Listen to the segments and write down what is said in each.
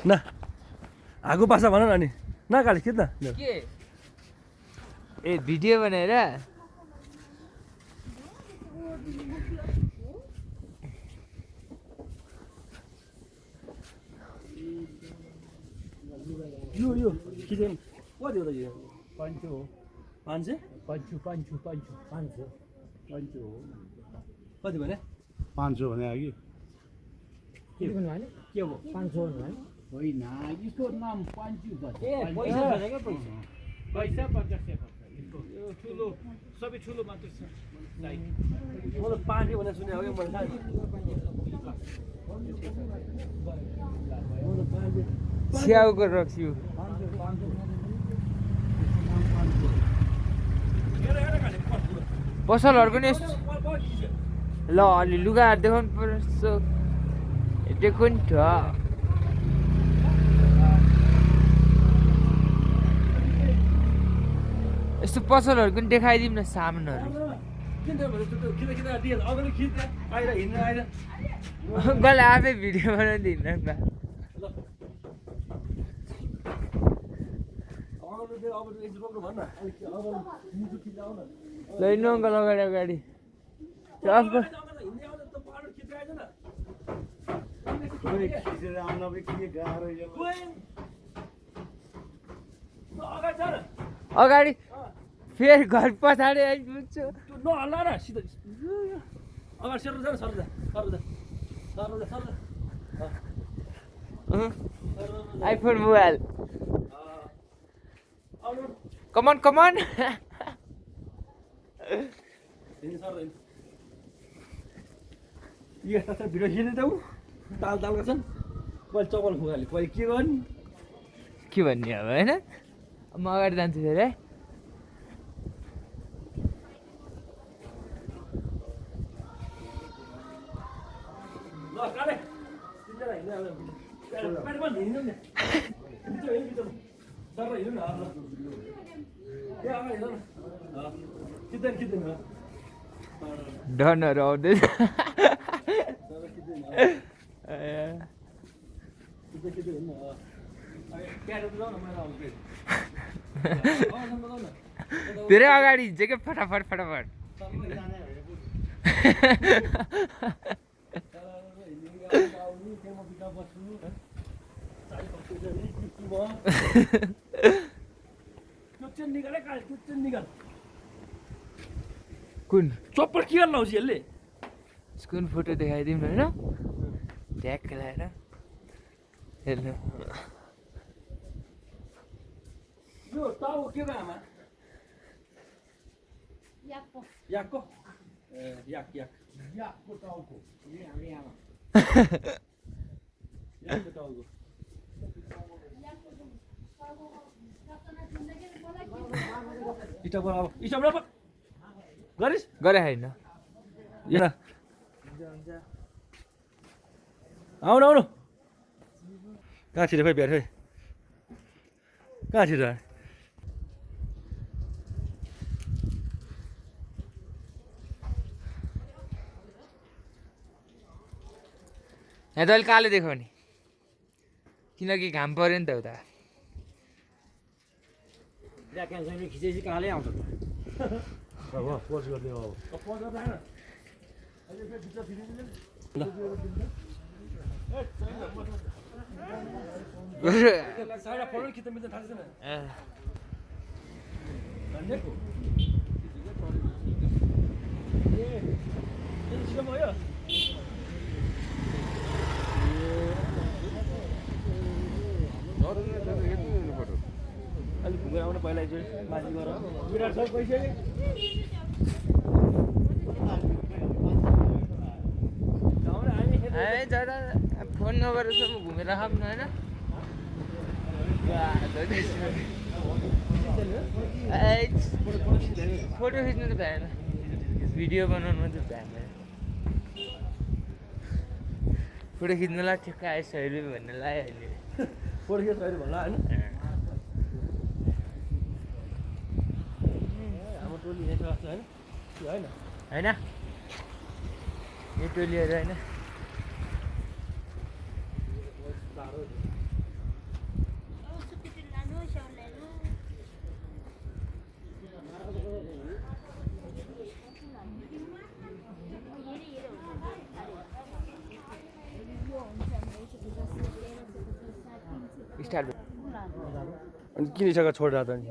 न आगो पासा भन न अनि नकाले खिच्न के ए भिडियो बनाएर यो खिच्नु कति हो त यो 500 हो 500 500 हो कति भने 500 भने अघि के भन्नु भने के हो 500 भन्नु भने होइन यसको नाम 500 भन्छ ए पैसा छैन क्या पैसा पैसा 50 यसको यो ठुलो सबै ठुलो मात्र छ म त 500 भने सुने हो कि मैले स्याउको रक्स्यु पसलहरूको नि ल अलि लुगाहरू देखाउनु पर्छ देखो नि त यस्तो पसलहरूको नि देखाइदिउँ न सामानहरू गल आफै भिडियो बनाइदिनु न ल हिँड्नु अङ्कल अगाडि अगाडि खिचेर आउन पनि के गाह्रो यो अगाडि फेरि घर पछाडि आइपुग्छु नहल्ला र सिधै अगाडि सर जा सर जा सर जा सर जा सर जा आइफोन मोबाइल कमन कमन यस्ता भिडियो खिच्दै जाऊ ताल ताल गर्छन् पहिले चप्पल फुगाले पहिले के गर्ने के भन्ने अब होइन म अगाडि जान्छु फेरि है ल काले तिनजना हिँड्दै पेटमा हिँड्नु नि बिचमा हिँड्नु सर हिँड्नु न ए अगाडि हिँड्नु न खिच्दैन खिच्दैन डनहरू आउँदैछ धेरै अगाडि हिँड्छ क्या फटाफट फटाफट कुन चप्पल के गर्न लाउँछ यसले कुन फोटो देखाइदिउँ न होइन ट्याग लगाएर हेर्नु यो टाउ के हो आमा याकको ए याक याक याकको टाउको हामी आमा याकको टाउको इटा अब इटा अब गरिस् गरे होइन यहाँ आउनु आउनु कहाँ छिटो खोइ भेट खोइ कहाँ छिटो यहाँ त अहिले कालो देखाउने किनकि घाम पऱ्यो नि त उता खिचेपछि कालै आउँछ अब पोज गरिदियो अब पोज गर्दा हैन अहिले फेरि भित्र फिरिदिनु ल साइडमा फोटो खिच्न मिल्दैन थाहा छैन धन्यको ए छिटो भयो अलिक घुमेर आउनु पहिला एकचोटि बाजी गर विराट सर पैसा जरा फोन नगरेर म घुमेर खाऊँ न होइन फोटो खिच्नु त भ्याएन भिडियो बनाउनु मात्रै भ्याएन फोटो खिच्नुलाई ठिक्क आयो 100 रुपियाँ भन्ने लाग्यो अहिले फोटो खिच्नु अहिले भन्ला होइन हाम्रो टोली यस्तो छ होइन होइन होइन यो टोलीहरू होइन स्टार्ट अनि किनिसकेर छोडेर त नि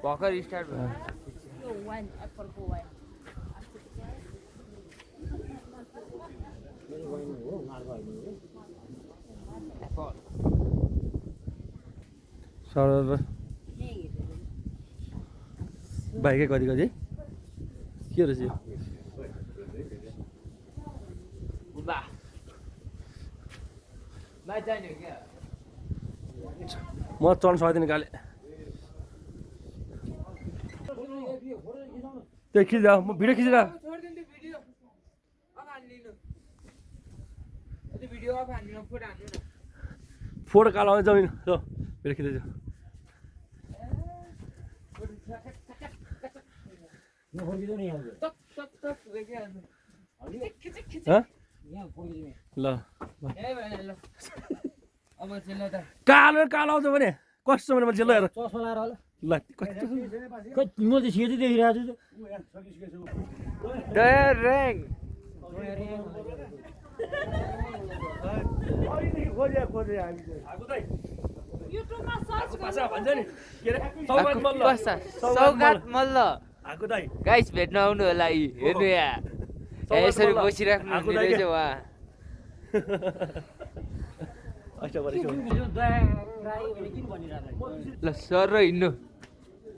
भर्खर स्टार्ट भयो यो वाइन एप्पलको वाइन सर बाइकै कति कति के रहेछ यो बुबा माइ चाहिने क्या म चढ्न सक्दिनँ काले त्यो खिच्दा म भिडियो खिचेर छोडिदिनु भिडियो अब हान्दिनु त्यो भिडियो अब हान्दिनु फोटो हान्नु न फोटो कालो आउँछ जमिन ल भिडियो खिच्दैछु टक टक टक देखिहाल्नु ल ल अब चाहिँ ल त कालो कालो आउँछ भने कस्तो भने मैले ल हेर चस्मा लाएर होला ल कस्तो खै म त सेतै देखिरहेको छु डयर र्याङ युट्युबमा सर्च भाषा भन्छ नि के अरे सौगात मल्ल आको दाइ गाइस भेट्न आउनु होला हेर्नु यहाँ यसरी बसिराख्नु हुने रहेछ उहाँ अच्छा भनेको दया राई भने किन भनिरहेको ल सर र हिँड्नु